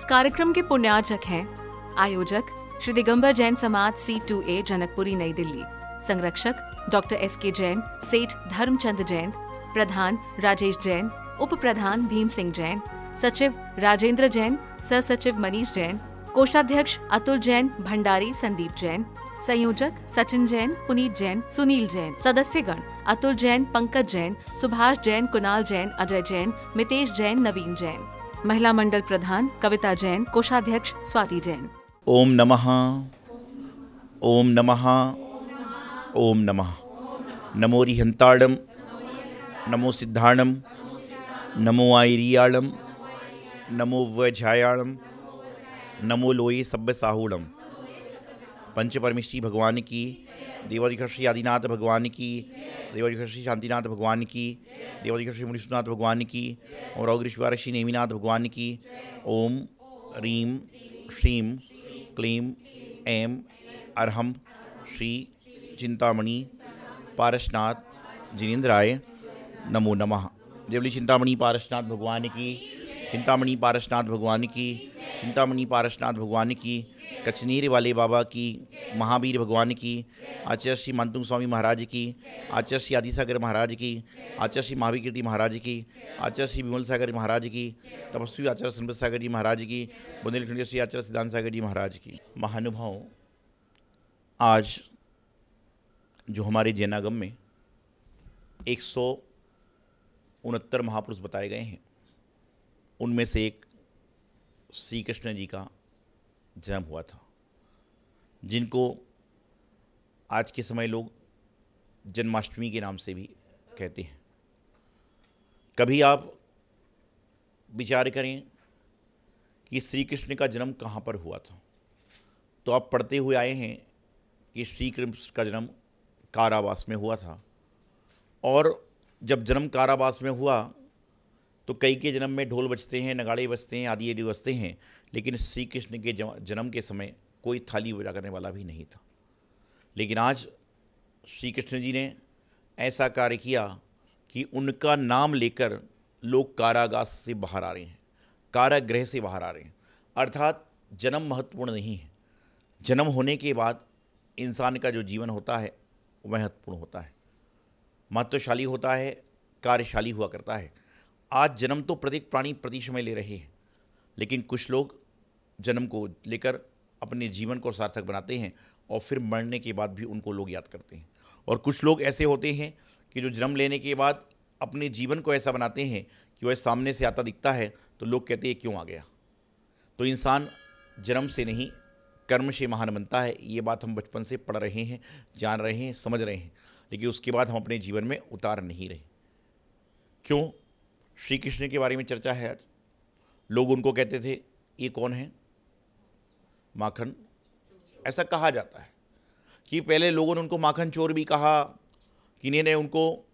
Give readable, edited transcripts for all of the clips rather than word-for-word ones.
कार्यक्रम के पुण्यार्चक हैं आयोजक श्री दिगंबर जैन समाज C2A जनकपुरी नई दिल्ली, संरक्षक डॉक्टर SK जैन, सेठ धर्मचंद जैन, प्रधान राजेश जैन, उप प्रधान भीम सिंह जैन, सचिव राजेंद्र जैन, सह सचिव मनीष जैन, कोषाध्यक्ष अतुल जैन, भंडारी संदीप जैन, संयोजक सचिन जैन, पुनीत जैन, सुनील जैन, सदस्यगण अतुल जैन, पंकज जैन, सुभाष जैन, कुणाल जैन, अजय जैन, मितेश जैन, नवीन जैन, महिला मंडल प्रधान कविता जैन, कोषाध्यक्ष स्वाति जैन। ओम नमः, ओम नमः, ओम नमः। नमो रिहंताड़म, नमो सिद्धाणम, नमो आयरियाड़म, नमो वज्रायाड़म, नमो लोये सब्य साहूड़म। पंच परमेष्ठी भगवान की, देवाधिकार श्री आदिनाथ भगवान की, देवाधिकार श्री शांतिनाथ भगवान की, देवाधिकार श्री मुनीश्वरनाथ भगवान की और अग्रश्वर श्री नेमिनाथ भगवान की। ओम रीम श्रीम क्लीम ऐम अर्हम श्री चिंतामणि पारसनाथ जिनेन्द्राय नमो नमः। देवली चिंतामणि पारसनाथ भगवान की, चिंतामणि पारसनाथ भगवान की, चिंतामणि पारसनाथ भगवान की, कचनेर वाले बाबा की, महावीर भगवान की, आचार्य श्री मानतुंग स्वामी महाराज की, आचार्य श्री आदिसागर महाराज की, आचार्य श्री महावीर कीर्ति महाराज की, आचार्य श्री विमल सागर महाराज की, तपस्वी आचार्य संपत सागर जी महाराज की, बुंदेलखंडी श्री आचार्य सिद्धांत सागर जी महाराज की। महानुभाव, आज जो हमारे जैनागम में 169 महापुरुष बताए गए हैं, उनमें से एक श्री कृष्ण जी का जन्म हुआ था, जिनको आज के समय लोग जन्माष्टमी के नाम से भी कहते हैं। कभी आप विचार करें कि श्री कृष्ण का जन्म कहाँ पर हुआ था, तो आप पढ़ते हुए आए हैं कि श्री कृष्ण का जन्म कारावास में हुआ था। और जब जन्म कारावास में हुआ तो कई के जन्म में ढोल बजते हैं, नगाड़े बजते हैं, आदि आदि बजते हैं, लेकिन श्री कृष्ण के जन्म के समय कोई थाली बजा करने वाला भी नहीं था। लेकिन आज श्री कृष्ण जी ने ऐसा कार्य किया कि उनका नाम लेकर लोग कारागार से बाहर आ रहे हैं, कारागृह से बाहर आ रहे हैं। अर्थात जन्म महत्वपूर्ण नहीं है, जन्म होने के बाद इंसान का जो जीवन होता है वह महत्वपूर्ण होता है, महत्वशाली होता है, कार्यशाली हुआ करता है। आज जन्म तो प्रत्येक प्राणी प्रति समय ले रहे हैं, लेकिन कुछ लोग जन्म को लेकर अपने जीवन को सार्थक बनाते हैं और फिर मरने के बाद भी उनको लोग याद करते हैं। और कुछ लोग ऐसे होते हैं कि जो जन्म लेने के बाद अपने जीवन को ऐसा बनाते हैं कि वह सामने से आता दिखता है तो लोग कहते हैं क्यों आ गया। तो इंसान जन्म से नहीं कर्म से महान बनता है। ये बात हम बचपन से पढ़ रहे हैं, जान रहे हैं, समझ रहे हैं, लेकिन उसके बाद हम अपने जीवन में उतार नहीं रहे। क्यों? श्री कृष्ण के बारे में चर्चा है आज। लोग उनको कहते थे ये कौन है? माखन। ऐसा कहा जाता है कि पहले लोगों ने उनको माखन चोर भी कहा, किन्हीं ने उनको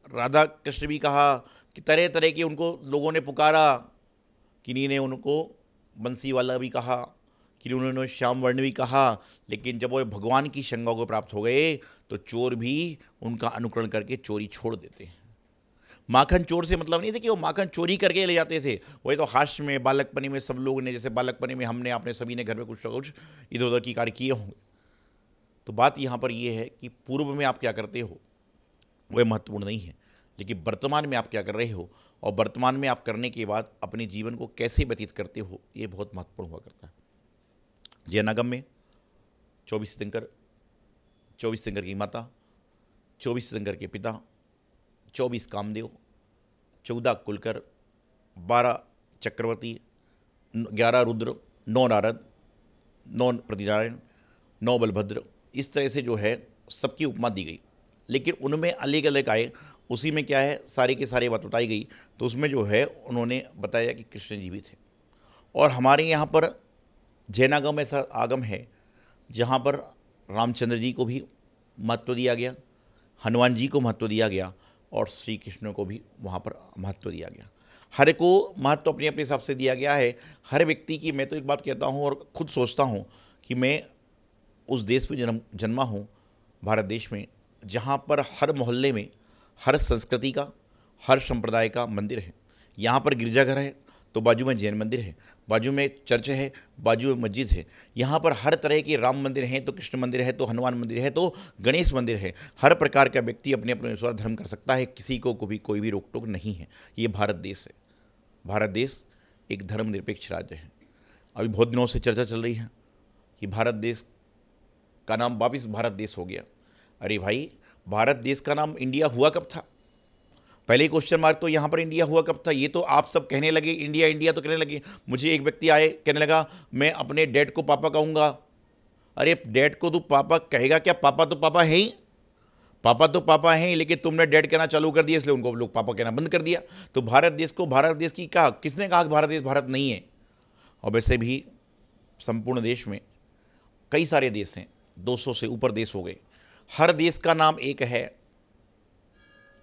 राधा कृष्ण भी कहा, कि तरह तरह के उनको लोगों ने पुकारा, किन्हीं ने उनको बंसी वाला भी कहा, कि उन्होंने श्याम वर्ण भी कहा। लेकिन जब वो भगवान की शंका को प्राप्त हो गए तो चोर भी उनका अनुकरण करके चोरी छोड़ देते हैं। माखन चोर से मतलब नहीं था कि वो माखन चोरी करके ले जाते थे, वही तो हास्य में बालकपनी में सब लोग ने, जैसे बालकपनी में हमने आपने सभी ने घर में कुछ ना कुछ इधर उधर की कार्य किए होंगे। तो बात यहाँ पर ये है कि पूर्व में आप क्या करते हो वह महत्वपूर्ण नहीं है, लेकिन वर्तमान में आप क्या कर रहे हो और वर्तमान में आप करने के बाद अपने जीवन को कैसे व्यतीत करते हो, ये बहुत महत्वपूर्ण हुआ करता है। जैनागम में 24 तीर्थंकर, 24 तीर्थंकर की माता, 24 तीर्थंकर के पिता, 24 कामदेव, 14 कुलकर, 12 चक्रवर्ती, 11 रुद्र, 9 नारद, 9 प्रतिनारायण, 9 बलभद्र, इस तरह से जो है सबकी उपमा दी गई। लेकिन उनमें अलग अलग आए, उसी में क्या है सारे के सारे बात बताई गई। तो उसमें जो है उन्होंने बताया कि कृष्ण जी भी थे। और हमारे यहाँ पर जैनागम ऐसा आगम है जहाँ पर रामचंद्र जी को भी महत्व दिया गया, हनुमान जी को महत्व दिया गया और श्री कृष्ण को भी वहाँ पर महत्व दिया गया। हर को महत्व अपने अपने हिसाब से दिया गया है। हर व्यक्ति की, मैं तो एक बात कहता हूँ और खुद सोचता हूँ कि मैं उस देश में जन्मा हूँ, भारत देश में, जहाँ पर हर मोहल्ले में हर संस्कृति का, हर संप्रदाय का मंदिर है। यहाँ पर गिरजाघर है तो बाजू में जैन मंदिर है, बाजू में चर्च है, बाजू में मस्जिद है। यहाँ पर हर तरह के राम मंदिर हैं, तो कृष्ण मंदिर है, तो हनुमान मंदिर है, तो गणेश मंदिर है। हर प्रकार का व्यक्ति अपने अपने अनुसार धर्म कर सकता है, किसी को कोई भी रोक टोक नहीं है। ये भारत देश है। भारत देश एक धर्मनिरपेक्ष राज्य है। अभी बहुत दिनों से चर्चा चल रही है कि भारत देश का नाम वापिस भारत देश हो गया। अरे भाई, भारत देश का नाम इंडिया हुआ कब था? पहले क्वेश्चन मार्क तो यहाँ पर इंडिया हुआ कब था? ये तो आप सब कहने लगे इंडिया इंडिया, तो कहने लगे। मुझे एक व्यक्ति आए, कहने लगा मैं अपने डैड को पापा कहूँगा। अरे डैड को तू पापा कहेगा क्या? पापा तो पापा है ही, पापा तो पापा हैं, लेकिन तुमने डैड कहना चालू कर दिया, इसलिए उनको लोग पापा कहना बंद कर दिया। तो भारत देश को भारत देश की कहा, किसने कहा कि भारत देश भारत नहीं है? और वैसे भी संपूर्ण देश में कई सारे देश हैं, 200 से ऊपर देश हो गए। हर देश का नाम एक है,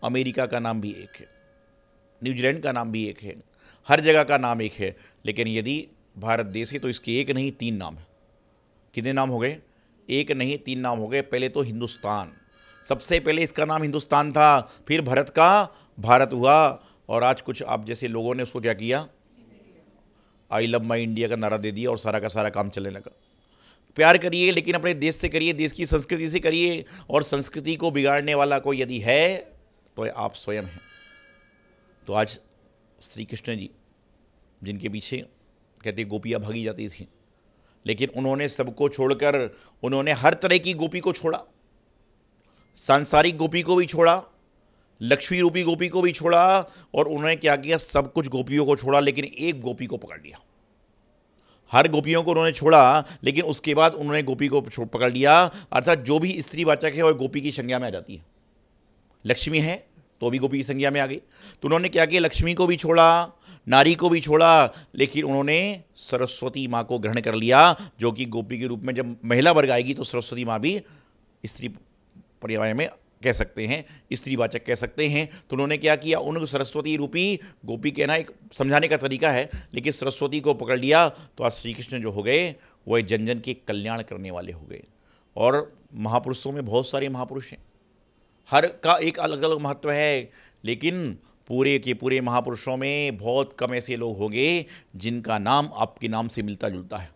अमेरिका का नाम भी एक है, न्यूजीलैंड का नाम भी एक है, हर जगह का नाम एक है। लेकिन यदि भारत देश है तो इसके एक नहीं 3 नाम है। कितने नाम हो गए? एक नहीं 3 नाम हो गए। पहले तो हिंदुस्तान, सबसे पहले इसका नाम हिंदुस्तान था, फिर भारत का भारत हुआ, और आज कुछ आप जैसे लोगों ने उसको क्या किया, आई लव माई इंडिया का नारा दे दिया और सारा का सारा काम चलने लगा। प्यार करिए, लेकिन अपने देश से करिए, देश की संस्कृति से करिए, और संस्कृति को बिगाड़ने वाला कोई यदि है तो आप स्वयं हैं। तो आज श्री कृष्ण जी, जिनके पीछे कहते गोपियाँ भागी जाती थी, लेकिन उन्होंने सबको छोड़कर उन्होंने हर तरह की गोपी को छोड़ा, सांसारिक गोपी को भी छोड़ा, लक्ष्मी रूपी गोपी को भी छोड़ा, और उन्होंने क्या किया, सब कुछ गोपियों को छोड़ा, लेकिन एक गोपी को पकड़ लिया। हर गोपियों को उन्होंने छोड़ा, लेकिन उसके बाद उन्होंने गोपी को पकड़ लिया। अर्थात जो भी स्त्रीवाचक है वह गोपी की संज्ञा में आ जाती है। लक्ष्मी है तो भी गोपी की संज्ञा में आ गई। तो उन्होंने क्या किया, लक्ष्मी को भी छोड़ा, नारी को भी छोड़ा, लेकिन उन्होंने सरस्वती माँ को ग्रहण कर लिया, जो कि गोपी के रूप में जब महिला वर्ग आएगी तो सरस्वती माँ भी स्त्री पर्याय में कह सकते हैं, स्त्रीवाचक कह सकते हैं। तो उन्होंने क्या किया, उन सरस्वती रूपी गोपी कहना एक समझाने का तरीका है, लेकिन सरस्वती को पकड़ लिया। तो आज श्री कृष्ण जो हो गए वह जन जन के कल्याण करने वाले हो गए। और महापुरुषों में बहुत सारे महापुरुष हैं, हर का एक अलग अलग महत्व है, लेकिन पूरे के पूरे महापुरुषों में बहुत कम ऐसे लोग होंगे जिनका नाम आपके नाम से मिलता जुलता है।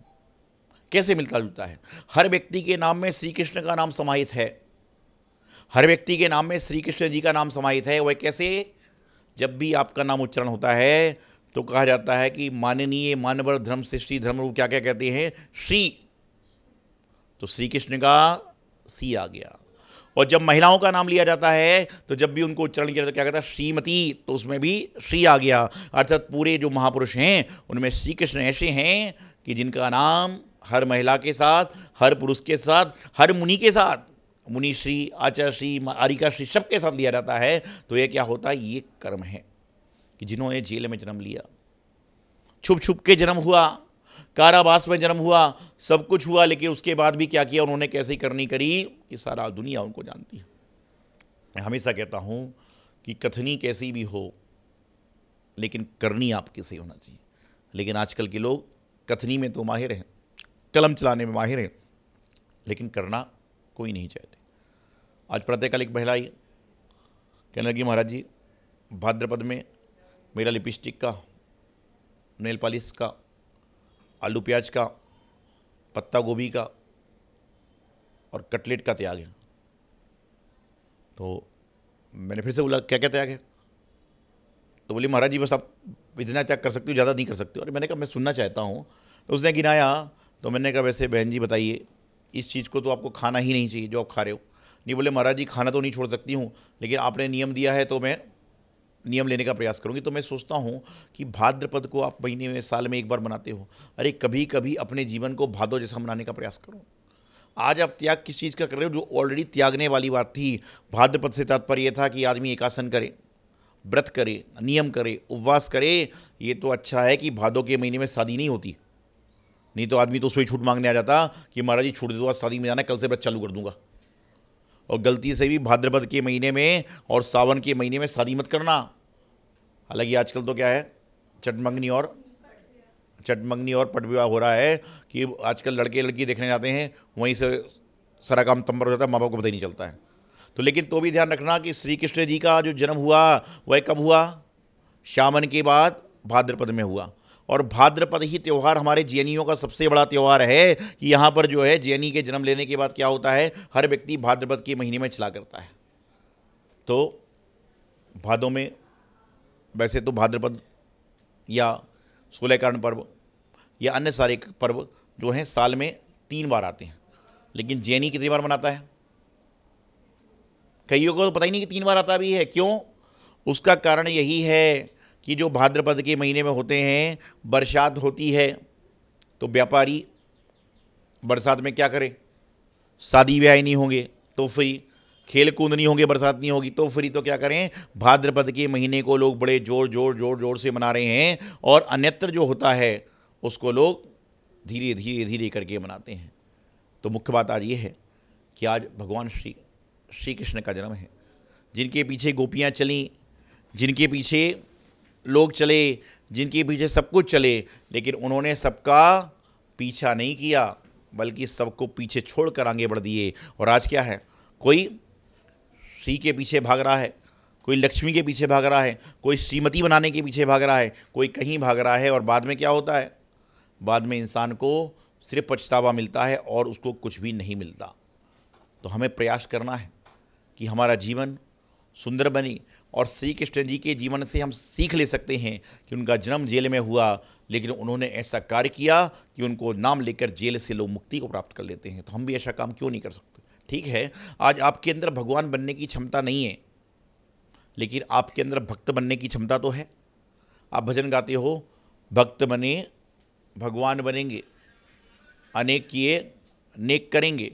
कैसे मिलता जुलता है? हर व्यक्ति के नाम में श्री कृष्ण का नाम समाहित है, हर व्यक्ति के नाम में श्री कृष्ण जी का नाम समाहित है। वह कैसे? जब भी आपका नाम उच्चारण होता है तो कहा जाता है कि माननीय मानवर धर्म से श्री धर्म क्या क्या कहते हैं, श्री। तो श्री कृष्ण का सी आ गया। और जब महिलाओं का नाम लिया जाता है तो जब भी उनको उच्चारण किया जाता है क्या कहता है, श्रीमती, तो उसमें भी श्री आ गया। अर्थात पूरे जो महापुरुष हैं उनमें श्री कृष्ण ऐसे हैं कि जिनका नाम हर महिला के साथ, हर पुरुष के साथ, हर मुनि के साथ, मुनि श्री, आचार्य श्री, आरिका श्री, सबके साथ लिया जाता है। तो ये क्या होता है, ये कर्म है कि जिन्होंने जेल में जन्म लिया, छुप छुप के जन्म हुआ, कारावास में जन्म हुआ, सब कुछ हुआ, लेकिन उसके बाद भी क्या किया उन्होंने, कैसी करनी करी, ये सारा दुनिया उनको जानती है। मैं हमेशा कहता हूँ कि कथनी कैसी भी हो, लेकिन करनी आपके सही होना चाहिए। लेकिन आजकल के लोग कथनी में तो माहिर हैं, कलम चलाने में माहिर हैं, लेकिन करना कोई नहीं चाहते। आज प्रातःकाल एक महिला आई, कहने लगी महाराज जी भाद्रपद में मेरा लिपस्टिक का, नेल पॉलिश का, आलू प्याज का, पत्ता गोभी का और कटलेट का त्याग है। तो मैंने फिर से बोला क्या क्या त्याग है? तो बोली महाराज जी बस आप इतना त्याग कर सकते हो, ज़्यादा नहीं कर सकते हो। और मैंने कहा मैं सुनना चाहता हूँ। तो उसने गिनाया, तो मैंने कहा वैसे बहन जी बताइए, इस चीज़ को तो आपको खाना ही नहीं चाहिए जो आप खा रहे हो। नहीं, बोले महाराज जी खाना तो नहीं छोड़ सकती हूँ, लेकिन आपने नियम दिया है तो मैं नियम लेने का प्रयास करूंगी। तो मैं सोचता हूं कि भाद्रपद को आप महीने में, साल में एक बार मनाते हो, अरे कभी कभी अपने जीवन को भादो जैसा मनाने का प्रयास करो। आज आप त्याग किस चीज़ का कर रहे हो, जो ऑलरेडी त्यागने वाली बात थी। भाद्रपद से तात्पर्य था कि आदमी एकासन करे, व्रत करे, नियम करे, उपवास करे। ये तो अच्छा है कि भादो के महीने में शादी नहीं होती, नहीं तो आदमी तो उसमें छूट मांगने आ जाता कि महाराज जी छूट दे दो, आज शादी में जाना है, कल से व्रत चालू कर दूंगा। और गलती से भी भाद्रपद के महीने में और सावन के महीने में शादी मत करना। हालांकि आजकल तो क्या है, चटमंगनी और पट विवाह हो रहा है कि आजकल लड़के लड़की देखने जाते हैं, वहीं से सारा काम तंबर हो जाता है, माँ बाप को पता ही नहीं चलता है। तो लेकिन तो भी ध्यान रखना कि श्री कृष्ण जी का जो जन्म हुआ वह कब हुआ, सावन के बाद भाद्रपद में हुआ। और भाद्रपद ही त्यौहार हमारे जैनियों का सबसे बड़ा त्यौहार है कि यहाँ पर जो है जैनी के जन्म लेने के बाद क्या होता है, हर व्यक्ति भाद्रपद के महीने में चला करता है। तो भादों में वैसे तो भाद्रपद या सूर्यकर्ण पर्व या अन्य सारे पर्व जो हैं साल में 3 बार आते हैं, लेकिन जैनी कितनी बार मनाता है? कईयों को तो पता ही नहीं कि 3 बार आता भी है। क्यों? उसका कारण यही है कि जो भाद्रपद के महीने में होते हैं, बरसात होती है, तो व्यापारी बरसात में क्या करें? शादी ब्याह नहीं होंगे तो फ्री, खेल कूद नहीं होंगे, बरसात नहीं होगी तो फ्री, तो क्या करें? भाद्रपद के महीने को लोग बड़े जोर से मना रहे हैं, और अन्यत्र जो होता है उसको लोग धीरे धीरे करके मनाते हैं। तो मुख्य बात आज ये है कि आज भगवान श्री कृष्ण का जन्म है, जिनके पीछे गोपियाँ चलीं, जिनके पीछे लोग चले, जिनके पीछे सब कुछ चले, लेकिन उन्होंने सबका पीछा नहीं किया, बल्कि सबको पीछे छोड़कर आगे बढ़ दिए। और आज क्या है? कोई श्री के पीछे भाग रहा है, कोई लक्ष्मी के पीछे भाग रहा है, कोई श्रीमती बनाने के पीछे भाग रहा है, कोई कहीं भाग रहा है, और बाद में क्या होता है? बाद में इंसान को सिर्फ पछतावा मिलता है और उसको कुछ भी नहीं मिलता। तो हमें प्रयास करना है कि हमारा जीवन सुंदर बने, और श्री कृष्ण जी के जीवन से हम सीख ले सकते हैं कि उनका जन्म जेल में हुआ, लेकिन उन्होंने ऐसा कार्य किया कि उनको नाम लेकर जेल से लोग मुक्ति को प्राप्त कर लेते हैं। तो हम भी ऐसा काम क्यों नहीं कर सकते? ठीक है, आज आपके अंदर भगवान बनने की क्षमता नहीं है, लेकिन आपके अंदर भक्त बनने की क्षमता तो है। आप भजन गाते हो, भक्त बने भगवान बनेंगे, अनेक किए नेक करेंगे।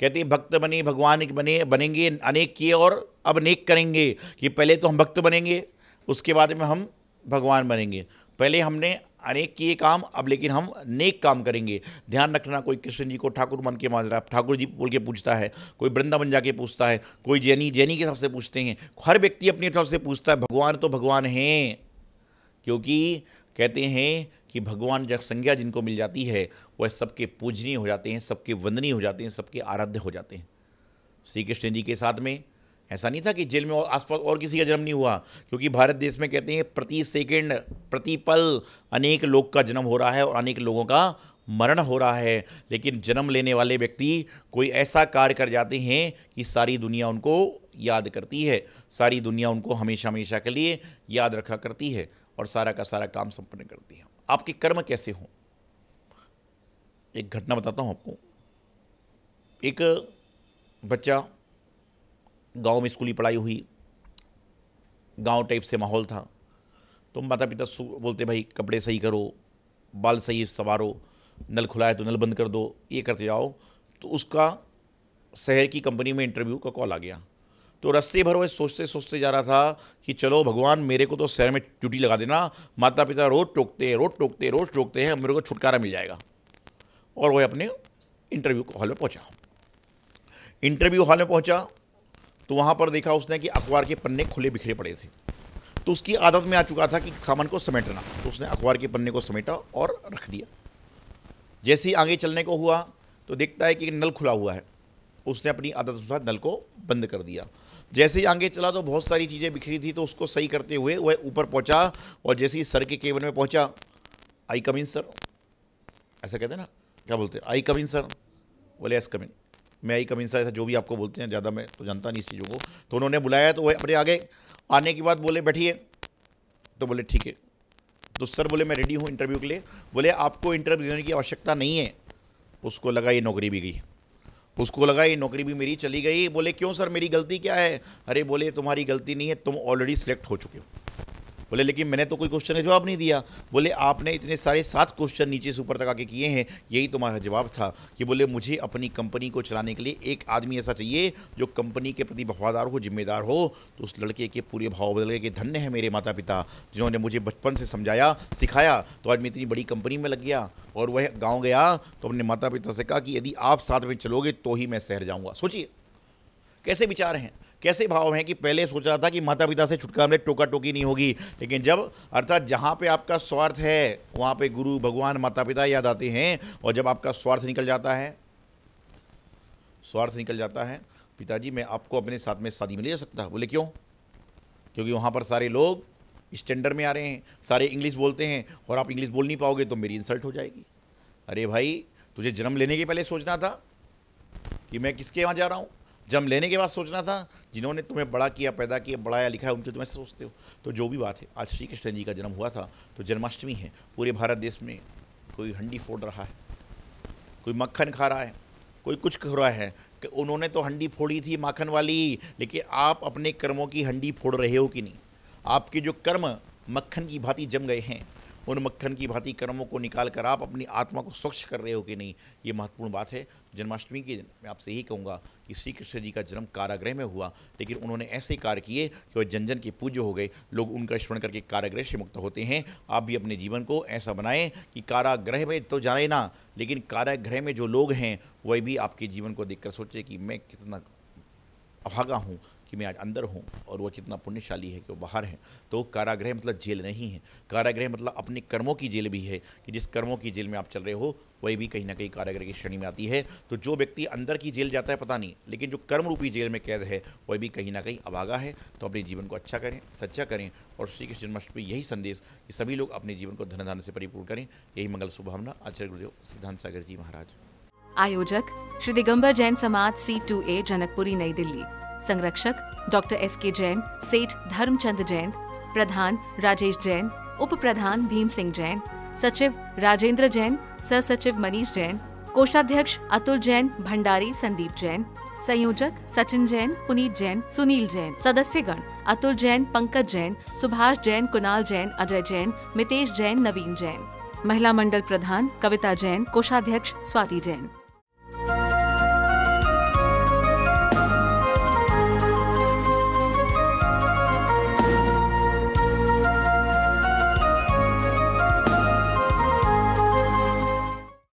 कहते हैं भक्त बने भगवान बनेंगे, अनेक किए और अब नेक करेंगे। कि पहले तो हम भक्त बनेंगे, उसके बाद में हम भगवान बनेंगे। पहले हमने अनेक किए काम, अब लेकिन हम नेक काम करेंगे। ध्यान रखना, कोई कृष्ण जी को ठाकुर मान के मान रहा है, ठाकुर जी बोल के पूछता है, कोई वृंदावन जाके पूछता है, कोई जैनी के हिसाब से पूछते हैं। हर व्यक्ति अपनी तरफ से पूछता है। भगवान तो भगवान हैं, क्योंकि कहते हैं कि भगवान जब संज्ञा जिनको मिल जाती है वह सबके पूजनीय हो जाते हैं, सबके वंदनीय हो जाते हैं, सबके आराध्य हो जाते हैं। श्री कृष्ण जी के साथ में ऐसा नहीं था कि जेल में और आसपास और किसी का जन्म नहीं हुआ, क्योंकि भारत देश में कहते हैं प्रति सेकंड प्रति पल अनेक लोग का जन्म हो रहा है और अनेक लोगों का मरण हो रहा है। लेकिन जन्म लेने वाले व्यक्ति कोई ऐसा कार्य कर जाते हैं कि सारी दुनिया उनको याद करती है, सारी दुनिया उनको हमेशा हमेशा के लिए याद रखा करती है और सारा का सारा काम संपन्न करती है। आपके कर्म कैसे हों? एक घटना बताता हूँ आपको। एक बच्चा, गांव में स्कूली पढ़ाई हुई, गांव टाइप से माहौल था, तो माता पिता बोलते भाई कपड़े सही करो, बाल सही संवारो, नल खुला है तो नल बंद कर दो, ये करते जाओ। तो उसका शहर की कंपनी में इंटरव्यू का कॉल आ गया। तो रास्ते भर वह सोचते सोचते जा रहा था कि चलो भगवान मेरे को तो शहर में ड्यूटी लगा देना, माता पिता रोज़ टोकते हैं, मेरे को छुटकारा मिल जाएगा। और वह अपने इंटरव्यू हॉल में पहुंचा। इंटरव्यू हॉल में पहुंचा तो वहाँ पर देखा उसने कि अखबार के पन्ने खुले बिखरे पड़े थे। तो उसकी आदत में आ चुका था कि सामान को समेटना, तो उसने अखबार के पन्ने को समेटा और रख दिया। जैसे ही आगे चलने को हुआ तो देखता है कि नल खुला हुआ है, उसने अपनी आदत अनुसार नल को बंद कर दिया। जैसे ही आगे चला तो बहुत सारी चीज़ें बिखरी थी, तो उसको सही करते हुए वह ऊपर पहुंचा, और जैसे ही सर के केबिन में पहुंचा, आई कम इन सर, ऐसा कहते हैं ना, क्या बोलते हैं, आई कम इन सर, बोले एस कम इन, मैं आई कम इन सर, ऐसा जो भी आपको बोलते हैं, ज़्यादा मैं तो जानता नहीं इस चीज़ों को। तो उन्होंने बुलाया, तो वह अपने आगे आने के बाद बोले बैठिए, तो बोले ठीक है। तो सर बोले मैं रेडी हूँ इंटरव्यू के लिए। बोले आपको इंटरव्यू देने की आवश्यकता नहीं है। उसको लगा ये नौकरी भी गई, उसको लगा ये नौकरी भी मेरी चली गई। बोले क्यों सर, मेरी गलती क्या है? अरे बोले तुम्हारी गलती नहीं है, तुम ऑलरेडी सिलेक्ट हो चुके हो। बोले लेकिन मैंने तो कोई क्वेश्चन का जवाब नहीं दिया। बोले आपने इतने सारे 7 क्वेश्चन नीचे से ऊपर तक आके किए हैं, यही तुम्हारा जवाब था। कि बोले मुझे अपनी कंपनी को चलाने के लिए एक आदमी ऐसा चाहिए जो कंपनी के प्रति वफादार हो, जिम्मेदार हो। तो उस लड़के के पूरे भाव बदल गए कि धन्य है मेरे माता पिता जिन्होंने मुझे बचपन से समझाया सिखाया, तो आज मैं इतनी बड़ी कंपनी में लग गया। और वह गाँव गया तो अपने माता पिता से कहा कि यदि आप साथ में चलोगे तो ही मैं शहर जाऊँगा। सोचिए कैसे विचार हैं, कैसे भाव हैं कि पहले सोच रहा था कि माता पिता से छुटकारा में टोका टोकी नहीं होगी, लेकिन जब अर्थात जहाँ पे आपका स्वार्थ है वहाँ पे गुरु भगवान माता पिता याद आते हैं। और जब आपका स्वार्थ निकल जाता है, पिताजी मैं आपको अपने साथ में शादी में ले जा सकता। बोले क्यों? क्योंकि वहाँ पर सारे लोग स्टैंडर्ड में आ रहे हैं, सारे इंग्लिश बोलते हैं और आप इंग्लिश बोल नहीं पाओगे तो मेरी इंसल्ट हो जाएगी। अरे भाई, तुझे जन्म लेने के पहले सोचना था कि मैं किसके वहाँ जा रहा हूँ। जन्म लेने के बाद सोचना था जिन्होंने तुम्हें बड़ा किया, पैदा किया, बढ़ाया, लिखा है, उनके तुम ऐसे सोचते हो। तो जो भी बात है, आज श्री कृष्ण जी का जन्म हुआ था तो जन्माष्टमी है। पूरे भारत देश में कोई हंडी फोड़ रहा है, कोई मक्खन खा रहा है, कोई कुछ खा रहा है कि उन्होंने तो हंडी फोड़ी थी माखन वाली, लेकिन आप अपने कर्मों की हंडी फोड़ रहे हो कि नहीं। आपके जो कर्म मक्खन की भांति जम गए हैं, उन मक्खन की भांति कर्मों को निकाल कर आप अपनी आत्मा को स्वच्छ कर रहे हो कि नहीं, ये महत्वपूर्ण बात है। जन्माष्टमी के दिन मैं आपसे यही कहूँगा कि श्री कृष्ण जी का जन्म कारागृह में हुआ, लेकिन उन्होंने ऐसे कार्य किए कि वह जन जन के पूज्य हो गए। लोग उनका स्मरण करके कारागृह से मुक्त होते हैं। आप भी अपने जीवन को ऐसा बनाएं कि कारागृह में तो जाए ना, लेकिन कारागृह में जो लोग हैं वह भी आपके जीवन को देखकर सोचे कि मैं कितना अभागा हूँ कि मैं आज अंदर हूँ, और वो कितना पुण्यशाली है कि वो बाहर है। तो कारागृह मतलब जेल नहीं है, कारागृह मतलब अपने कर्मों की जेल भी है, कि जिस कर्मों की जेल में आप चल रहे हो वही भी कहीं ना कहीं कारागृह की श्रेणी में आती है। तो जो व्यक्ति अंदर की जेल जाता है पता नहीं, लेकिन जो कर्म रूपी जेल में कैद है वह भी कहीं ना कहीं अभागा है। तो अपने जीवन को अच्छा करें, सच्चा करें, और श्री कृष्ण जन्माष्टमी यही संदेश कि सभी लोग अपने जीवन को धन धान्य से परिपूर्ण करें। यही मंगल शुभकामना आचार्य गुरुदेव सिद्धांत सागर जी महाराज। आयोजक श्री दिगंबर जैन समाज C2A जनकपुरी नई दिल्ली। संरक्षक डॉक्टर SK जैन, सेठ धर्मचंद जैन। प्रधान राजेश जैन, उप प्रधान भीम सिंह जैन। सचिव राजेंद्र जैन, सह सचिव मनीष जैन। कोषाध्यक्ष अतुल जैन, भंडारी संदीप जैन। संयोजक सचिन जैन, पुनीत जैन, सुनील जैन। सदस्यगण अतुल जैन, पंकज जैन, सुभाष जैन, कुणाल जैन, अजय जैन, मितेश जैन, नवीन जैन। महिला मंडल प्रधान कविता जैन। कोषाध्यक्ष स्वाति जैन।